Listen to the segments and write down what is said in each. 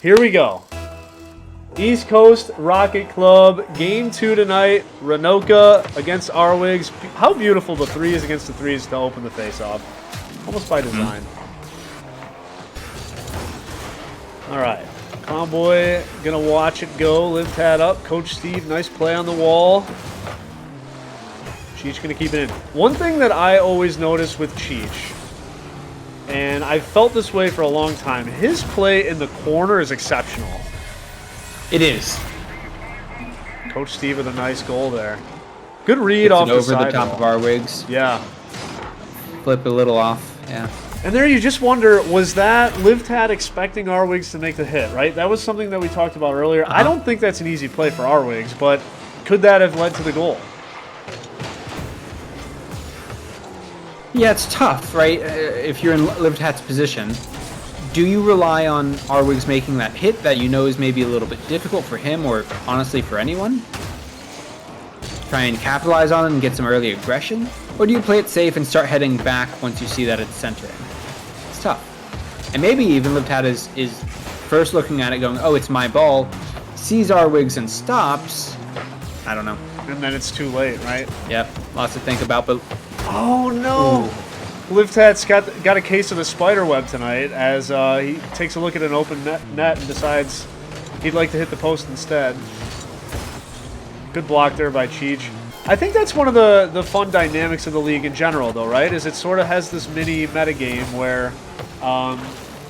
Here we go. East Coast Rocket Club, game 2 tonight. Renoka against Arwigs. How beautiful the threes against the threes to open the face-off. Almost by design. All right. Convoy gonna watch it go. Live Tad up. Coach Steve, nice play on the wall. Cheech gonna keep it in. One thing that I always notice with Cheech, and I've felt this way for a long time, his play in the corner is exceptional. It is. Coach Steve with a nice goal there. Good read off the side. Over the top of Arwigs. Yeah. Flip a little off. Yeah. And there you just wonder, was that Liv Tad expecting Arwigs to make the hit, right? That was something that we talked about earlier. I don't think that's an easy play for Arwigs, but could that have led to the goal? Yeah, it's tough, right? If you're in Liv Tad's position, do you rely on Arwigs making that hit that you know is maybe a little bit difficult for him or honestly for anyone? Try and capitalize on it and get some early aggression? Or do you play it safe and start heading back once you see that it's centering? It's tough. And maybe even Liv Tad is first looking at it going, oh, it's my ball, sees Arwigs and stops. I don't know. And then it's too late, right? Yep, lots to think about, but... Oh, no! Ooh. Liv Tad's got a case of the spider web tonight as he takes a look at an open net and decides he'd like to hit the post instead. Good block there by Cheech. I think that's one of the fun dynamics of the league in general, though, right? Is it sort of has this mini metagame where,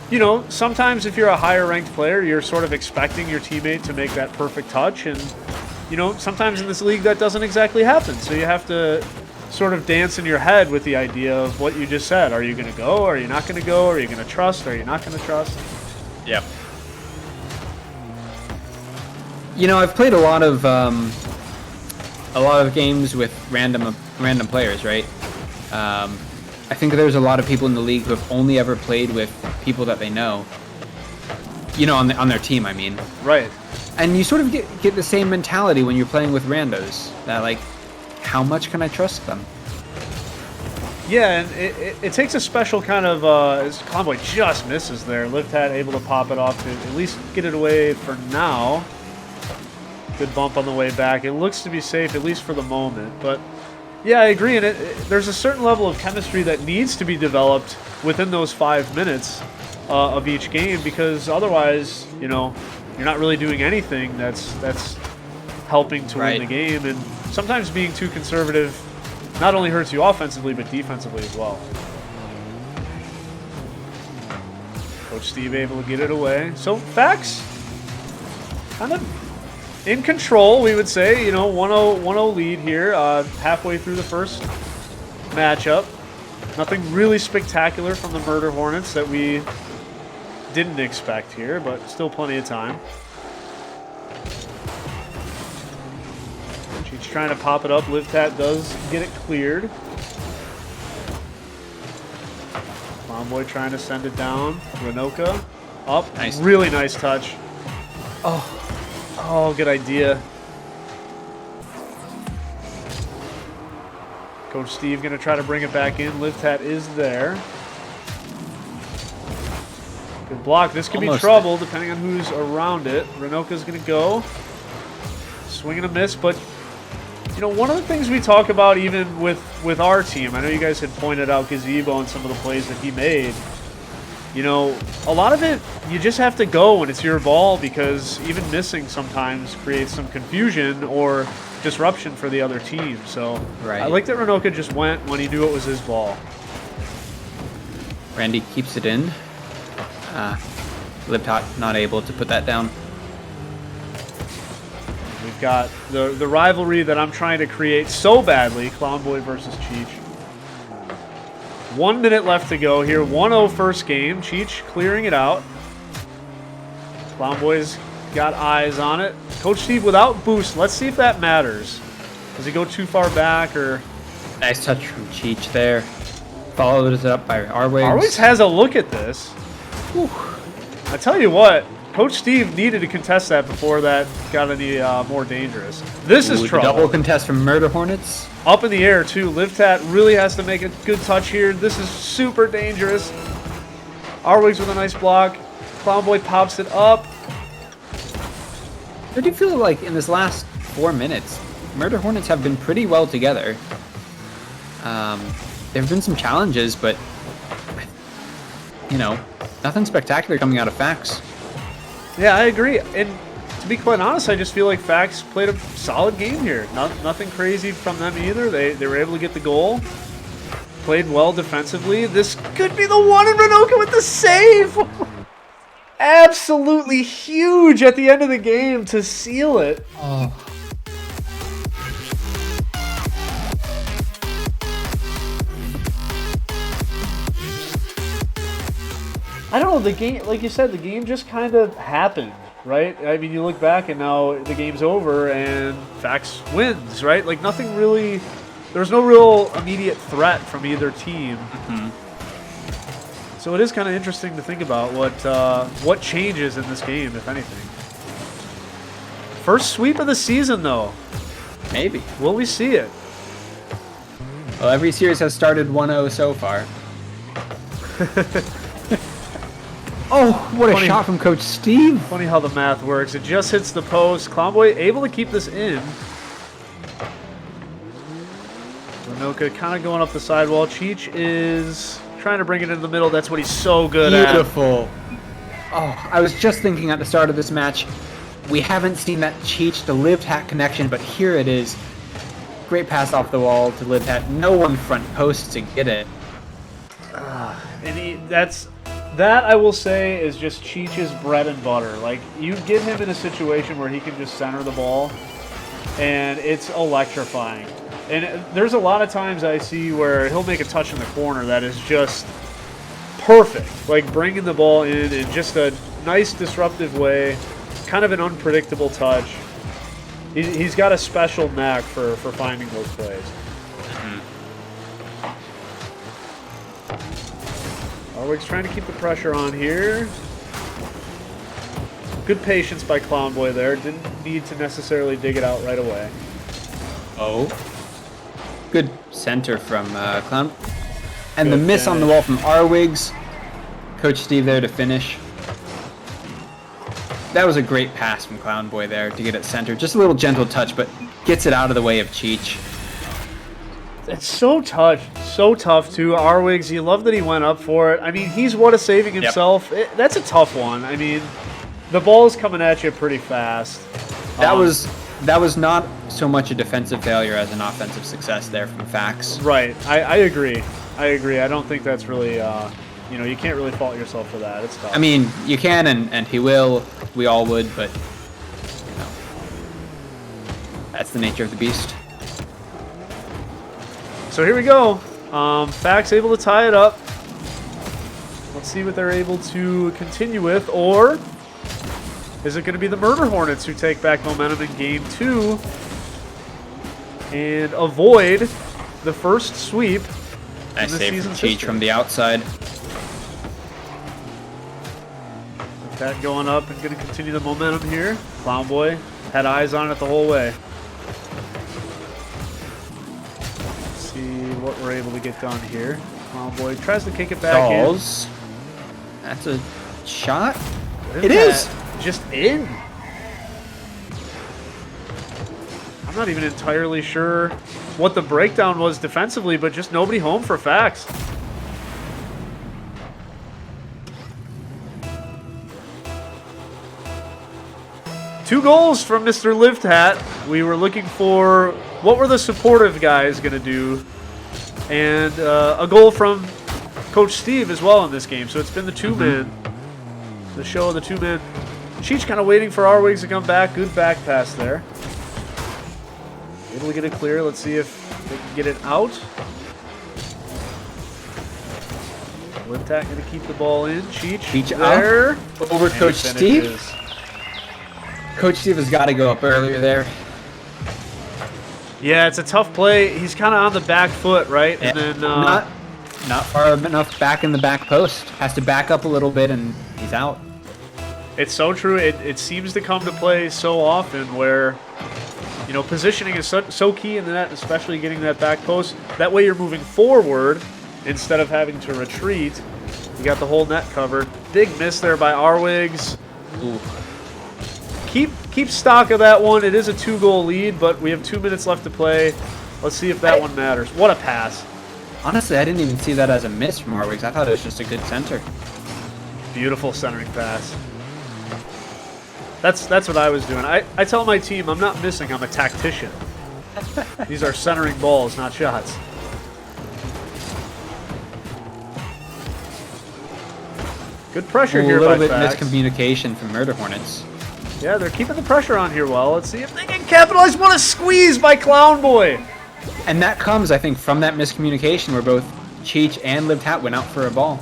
you know, sometimes if you're a higher-ranked player, you're sort of expecting your teammate to make that perfect touch, and, you know, sometimes in this league that doesn't exactly happen. So you have to sort of dance in your head with the idea of what you just said. Are you going to go? Are you not going to go? Are you going to trust? Are you not going to trust? Yep. You know, I've played a lot of games with random players, right? I think there's a lot of people in the league who have only ever played with people that they know. You know, on their team, I mean. Right. And you sort of get the same mentality when you're playing with randos. That, like, how much can I trust them? Yeah, and it takes a special kind of... Convoy just misses there. Liv Tad able to pop it off to at least get it away for now. Good bump on the way back. It looks to be safe, at least for the moment. But, yeah, I agree. And there's a certain level of chemistry that needs to be developed within those 5 minutes of each game, because otherwise, you know, you're not really doing anything that's helping to win the game. And sometimes being too conservative not only hurts you offensively, but defensively as well. Coach Steve able to get it away. So, Fax, kind of in control, we would say. You know, 1-0 lead here, halfway through the first matchup. Nothing really spectacular from the Murder Hornets that we didn't expect here, but still plenty of time. She's trying to pop it up. Liv Tad does get it cleared. Convoy trying to send it down. Renoka up. Nice. Really nice touch. Oh, good idea. Coach Steve going to try to bring it back in. Liv Tad is there. Good block. This could be trouble depending on who's around it. Renoka's going to go. Swing and a miss, but you know, one of the things we talk about even with our team, I know you guys had pointed out Gazebo and some of the plays that he made. You know, a lot of it, you just have to go when it's your ball, because even missing sometimes creates some confusion or disruption for the other team. So I like that Renoka just went when he knew it was his ball. Randy keeps it in. Liv Tad not able to put that down. We've got the rivalry that I'm trying to create so badly, Clownboy versus Cheech. 1 minute left to go here. 1-0 first game. Cheech clearing it out. Clownboy's got eyes on it. Coach Steve without boost. Let's see if that matters. Does he go too far back or... Nice touch from Cheech there. Followed it up by Arwigs. Arwigs has a look at this. Whew. I tell you what, Coach Steve needed to contest that before that got any more dangerous. This is trouble. Double contest from Murder Hornets. Up in the air, too. Liv Tad really has to make a good touch here. This is super dangerous. Arwigs with a nice block. Clown Boy pops it up. I do feel like in this last 4 minutes, Murder Hornets have been pretty well together. There have been some challenges, but, you know, nothing spectacular coming out of Fax. Yeah, I agree. And to be quite honest, I just feel like Fax played a solid game here. Nothing crazy from them either. They were able to get the goal. Played well defensively. This could be the one, and Renoka with the save! Absolutely huge at the end of the game to seal it. Oh. I don't know, the game, like you said, the game just kind of happened, right? I mean, you look back and now the game's over and Fax wins, right? Like nothing really, there's no real immediate threat from either team. So it is kind of interesting to think about what changes in this game, if anything. First sweep of the season, though. Maybe. Will we see it? Well, every series has started 1-0 so far. Oh, what a shot from Coach Steve. Funny how the math works. It just hits the post. Clownboy able to keep this in. Renoka kind of going up the sidewall. Cheech is trying to bring it into the middle. That's what he's so good at. Beautiful. Oh, I was just thinking at the start of this match, we haven't seen that Cheech to Livtat connection, but here it is. Great pass off the wall to Livtat. No one front post to get it. And that I will say is just Cheech's bread and butter. Like, you get him in a situation where he can just center the ball, and it's electrifying. And there's a lot of times I see where he'll make a touch in the corner that is just perfect. Like, bringing the ball in just a nice disruptive way, kind of an unpredictable touch. He's got a special knack for finding those plays. Arwig's trying to keep the pressure on here. Good patience by Clownboy there. Didn't need to necessarily dig it out right away. Oh. Good center from Clown. And Good the miss on the wall from Arwigs. Coach Steve there to finish. That was a great pass from Clownboy there to get it center. Just a little gentle touch, but gets it out of the way of Cheech. It's so tough too. Arwigs, you love that he went up for it. I mean, he's what a saving himself. That's a tough one. I mean, the ball's coming at you pretty fast. That was not so much a defensive failure as an offensive success there from Fax. Right. I agree. I don't think that's really, you can't really fault yourself for that. It's tough. I mean, you can, and he will. We all would, but that's the nature of the beast. So here we go. Fax able to tie it up. Let's see what they're able to continue with, or is it going to be the Murder Hornets who take back momentum in Game 2 and avoid the first sweep Nice in the save from season's Cheech history? from the outside. With that going up and going to continue the momentum here. Clownboy had eyes on it the whole way. See what we're able to get done here. Clownboy tries to kick it back Dolls. That's a shot. in. It is. Just in. I'm not even entirely sure what the breakdown was defensively, but just nobody home for Fax. Two goals from Mr. Livtat. We were looking for what were the supportive guys going to do, and a goal from Coach Steve as well in this game. So it's been the two-man, the show of the two-man. Cheech kind of waiting for Arwigs to come back. Good back pass there. Able to get it clear. Let's see if they can get it out. Livtat going to keep the ball in. Cheech there. Up. Over And Coach he Steve. finishes. Coach Steve has got to go up earlier there. Yeah, it's a tough play. He's kind of on the back foot, right? Yeah. And then Not far enough back in the back post. Has to back up a little bit, and he's out. it's so true. It seems to come to play so often where, positioning is so key in the net, especially getting that back post. That way you're moving forward instead of having to retreat. You got the whole net covered. Big miss there by Arwigs. Ooh. Keep stock of that one. It is a 2-goal lead, but we have 2 minutes left to play. Let's see if that one matters. What a pass. Honestly, I didn't even see that as a miss from Arwigs. I thought it was just a good center. Beautiful centering pass. That's what I was doing. I tell my team, I'm not missing, I'm a tactician. These are centering balls, not shots. Good pressure here by A little bit Fax. miscommunication from Murder Hornets. Yeah, they're keeping the pressure on here well. Let's see if they can capitalize. What a squeeze by Clown Boy. And that comes, I think, from that miscommunication where both Cheech and Lived Hat went out for a ball.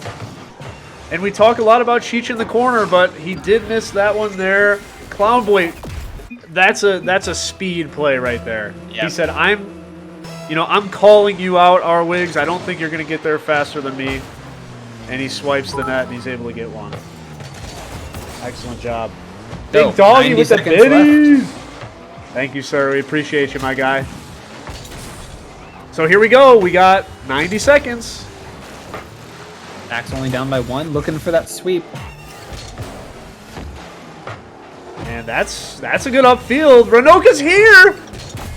And we talk a lot about Cheech in the corner, but he did miss that one there. Clown Boy, that's a speed play right there. Yep. He said, I'm calling you out, Arwigs. I don't think you're going to get there faster than me. And he swipes the net, and he's able to get one. Excellent job. Big Doggy with the biddies. Thank you, sir. We appreciate you, my guy. So here we go. We got 90 seconds. Fax only down by 1, looking for that sweep. And that's a good upfield. Renoka's here.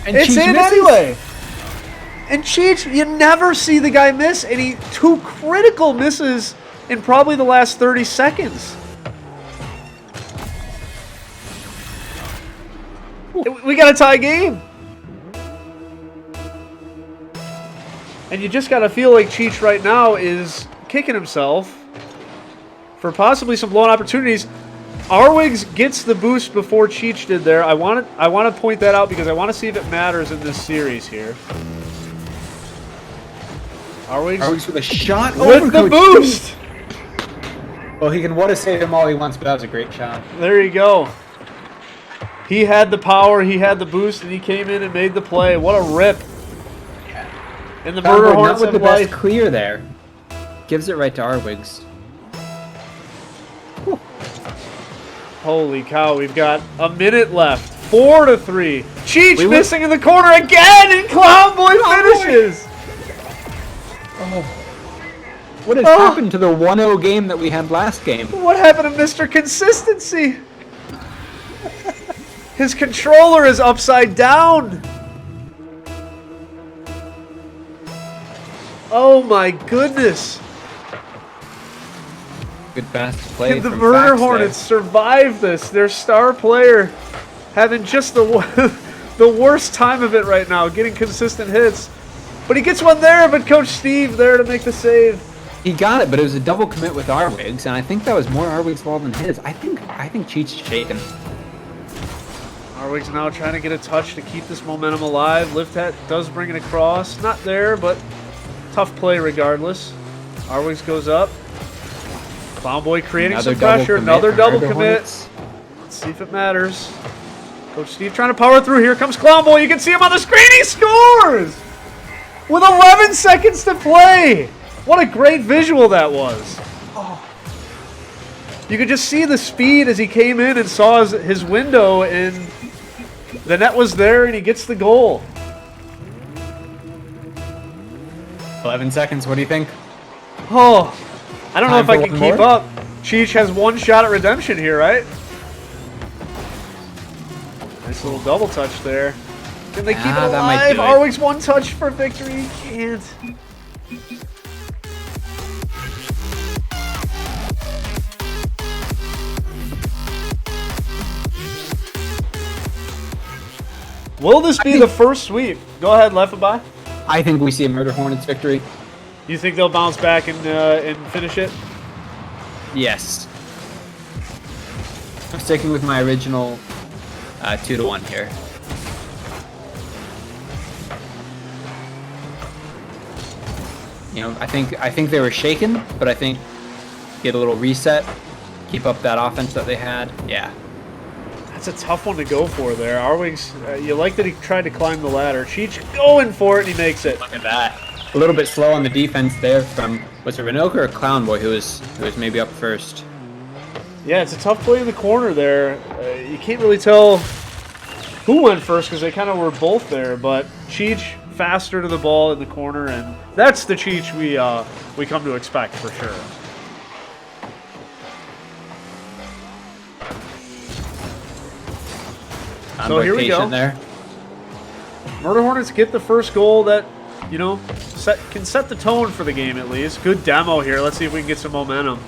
And It's Cheech in misses. anyway. And Cheech, you never see the guy miss, and he 2 critical misses in probably the last 30 seconds. We got a tie game. And you just got to feel like Cheech right now is kicking himself for possibly some blown opportunities. Arwigs gets the boost before Cheech did there. I want to point that out because I want to see if it matters in this series here. Arwigs with a shot with the boost. Well, he can want to save him all he wants, but that was a great shot. There you go. He had the power, he had the boost, and he came in and made the play. What a rip. And the Murder Hornets with have the best life. clear there. Gives it right to Arwigs. Holy cow, we've got a minute left. 4-3. Cheech We missing in the corner again, and Clown Boy finishes. What has happened to the 1-0 game that we had last game? What happened to Mr. Consistency? His controller is upside down. Oh my goodness. Good fast play. Can the from Murder Fax Hornets survive this? Their star player having just the worst time of it right now, getting consistent hits. But he gets one there, but Coach Steve there to make the save. He got it, but it was a double commit with Arwigs, and I think that was more Arwigs' ball than his. I think Cheech's shaken. Arwigs now trying to get a touch to keep this momentum alive. Liftat does bring it across. Not there, but tough play regardless. Arwigs goes up. Clown Boy creating some pressure. Another double commit. Let's see if it matters. Coach Steve trying to power through. Here comes Clown Boy. You can see him on the screen. He scores! With 11 seconds to play. What a great visual that was. You could just see the speed as he came in and saw his window, and the net was there, and he gets the goal. 11 seconds, what do you think? Oh, I don't know if I can one keep more? up. Cheech has one shot at redemption here, right? Nice little double touch there. Can they keep it that might alive? do it. Arwigs one touch for victory. Can't. Will this be the first sweep? Go ahead, Leffaby. I think we see a Murder Hornets victory. You think they'll bounce back and finish it? Yes. I'm sticking with my original 2-1 here. You know, I think they were shaken, but I think get a little reset, keep up that offense that they had. Yeah. That's a tough one to go for there. Arwigs, you like that he tried to climb the ladder. Cheech going for it, and he makes it. Look at that. A little bit slow on the defense there from, was it Renoka or Clown Boy who was maybe up first? Yeah, it's a tough play in the corner there. You can't really tell who went first because they kind of were both there, but Cheech faster to the ball in the corner, and that's the Cheech we come to expect for sure. So here we go. There. Murder Hornets get the first goal that, you know, can set the tone for the game at least. Good demo here. Let's see if we can get some momentum.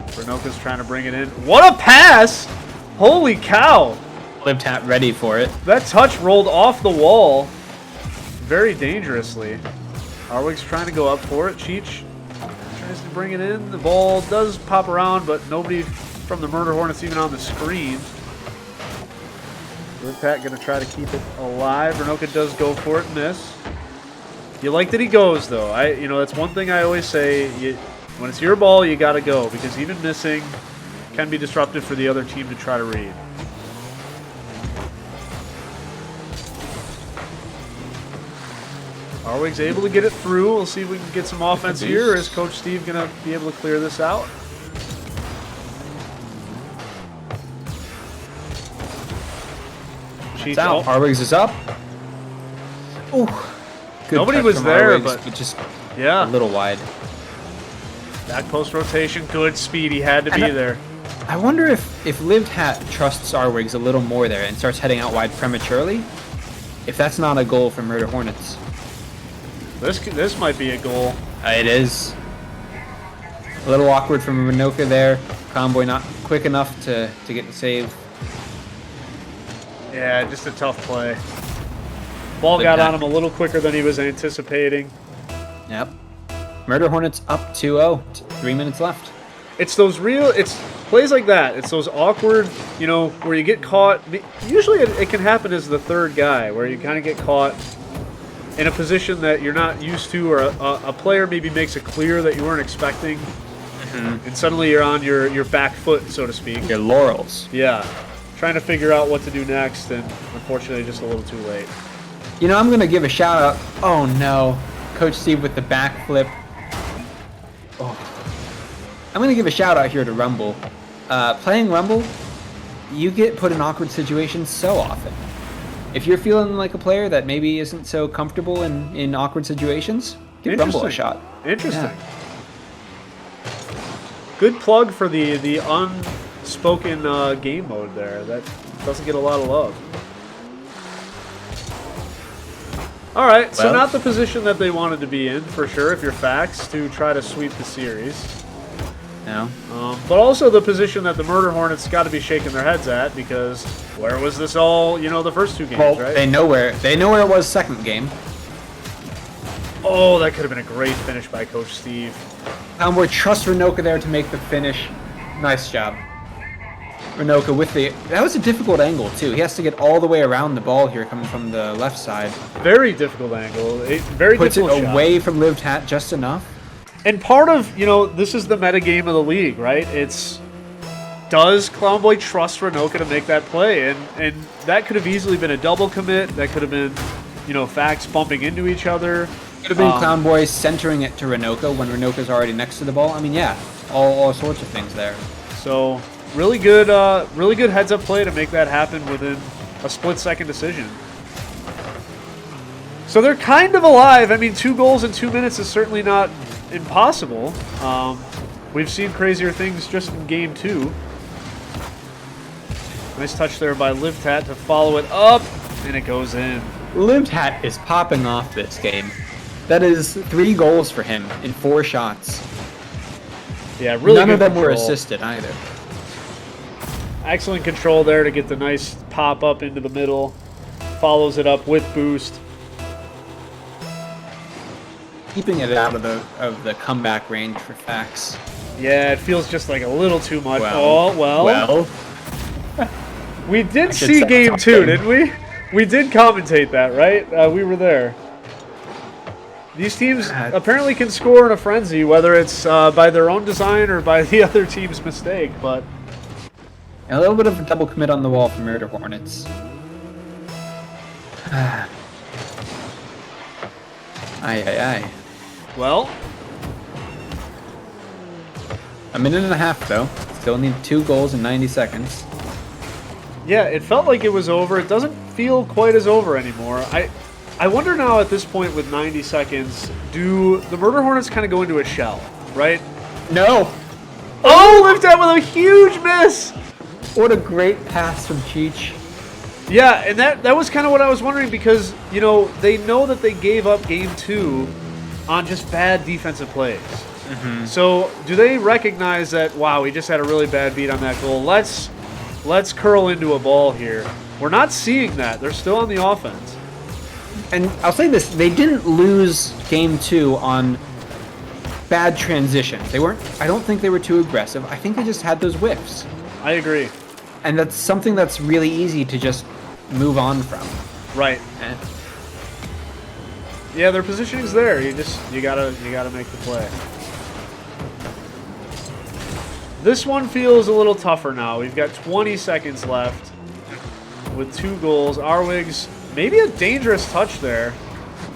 Renoka's trying to bring it in. What a pass! Holy cow! LiveTat ready for it. That touch rolled off the wall very dangerously. Arwig's trying to go up for it. Cheech tries to bring it in. The ball does pop around, but nobody from the Murder Hornets even on the screen. LiveTat going to try to keep it alive. Renoka does go for it, miss. You like that he goes, though. You know, that's one thing I always say. When it's your ball, you got to go, because even missing can be disruptive for the other team to try to read. Arwig's able to get it through. We'll see if we can get some offense here. Is Coach Steve going to be able to clear this out? It's out. Arwig's is up. Ooh. Good. Nobody was there, Arwig's, but just yeah, a little wide. Back post rotation, good speed. He had to be there. I wonder if LiveTat trusts Arwig's a little more there and starts heading out wide prematurely. If that's not a goal for Murder Hornets. This might be a goal. It is. A little awkward from Renoka there. Convoy not quick enough to get the save. Yeah, just a tough play. Ball got on him a little quicker than he was anticipating. Yep. Murder Hornets up 2-0. 3 minutes left. It's plays like that. It's those awkward, you know, where you get caught. Usually it can happen as the third guy, where you kind of get caught in a position that you're not used to, or a player maybe makes it clear that you weren't expecting, and suddenly you're on your back foot, so to speak. Your laurels. Yeah. Trying to figure out what to do next, and unfortunately just a little too late. You know, I'm going to give a shout out. Oh no. Coach Steve with the backflip. Oh. I'm going to give a shout out here to Rumble. Playing Rumble, you get put in awkward situations so often. If you're feeling like a player that maybe isn't so comfortable in awkward situations, give Rumble a shot. Interesting. Yeah. Good plug for the unspoken game mode there. That doesn't get a lot of love. All right, so not the position that they wanted to be in, for sure, if you're Fax, to try to sweep the series. No. But also the position that the Murder Hornets got to be shaking their heads at, because where was this all, you know, the first two games, right? They know where it was second game. Oh, that could have been a great finish by Coach Steve. Convoy trusts Renoka there to make the finish. Nice job. Renoka with that was a difficult angle too. He has to get all the way around the ball here coming from the left side. Very difficult angle. Very Puts difficult it shot. Away from LiveTat just enough. And part of, you know, this is the meta game of the league, right? Does Clownboy trust Renoka to make that play? And that could have easily been a double commit. That could have been, you know, Fax bumping into each other. Could have been Clownboy centering it to Renoka when Renoka's already next to the ball. I mean, yeah, all sorts of things there. So really good heads-up play to make that happen within a split-second decision. So they're kind of alive. I mean, 2 goals in 2 minutes is certainly not impossible. We've seen crazier things just in game 2. Nice touch there by LiveTat to follow it up, and it goes in. LiveTat is popping off this game. That is 3 goals for him in 4 shots. Yeah, really None good of them control. were assisted either. Excellent control there to get the nice pop up into the middle. Follows it up with boost. Keeping it out of the comeback range for Fax. Yeah, it feels just like a little too much. Well. We did see game 2, didn't we? We did commentate that, right? We were there. These teams apparently can score in a frenzy, whether it's by their own design or by the other team's mistake, but... A little bit of a double commit on the wall for Murder Hornets. Aye. Well... A minute and a half, though. Still need 2 goals in 90 seconds. Yeah, it felt like it was over. It doesn't feel quite as over anymore. I wonder now at this point with 90 seconds, do the Murder Hornets kind of go into a shell, right? No! Oh, LiveTat with a huge miss! What a great pass from Cheech. Yeah, and that was kind of what I was wondering because, you know that they gave up game 2 on just bad defensive plays. So do they recognize that, wow, we just had a really bad beat on that goal. Let's curl into a ball here. We're not seeing that. They're still on the offense. And I'll say this, they didn't lose game 2 on bad transitions. They weren't, I don't think they were too aggressive. I think they just had those whiffs. I agree. And that's something that's really easy to just move on from. Right. And yeah, their positioning's there. You gotta make the play. This one feels a little tougher now. We've got 20 seconds left with 2 goals. Arwig's maybe a dangerous touch there.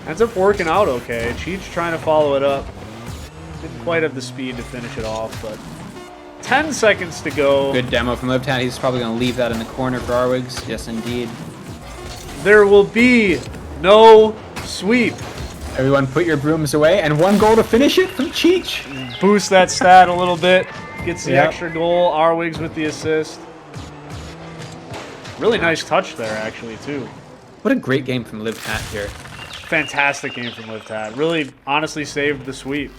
Ends up working out okay. Cheech trying to follow it up. Didn't quite have the speed to finish it off, but 10 seconds to go. Good demo from Livtat. He's probably going to leave that in the corner for Arwigs. Yes, indeed. There will be no sweep. Everyone put your brooms away, and 1 goal to finish it from Cheech. Boost that stat a little bit. Gets the extra goal. Arwigs with the assist. Really nice touch there, actually, too. What a great game from Livtat here. Fantastic game from Livtat. Really, honestly saved the sweep.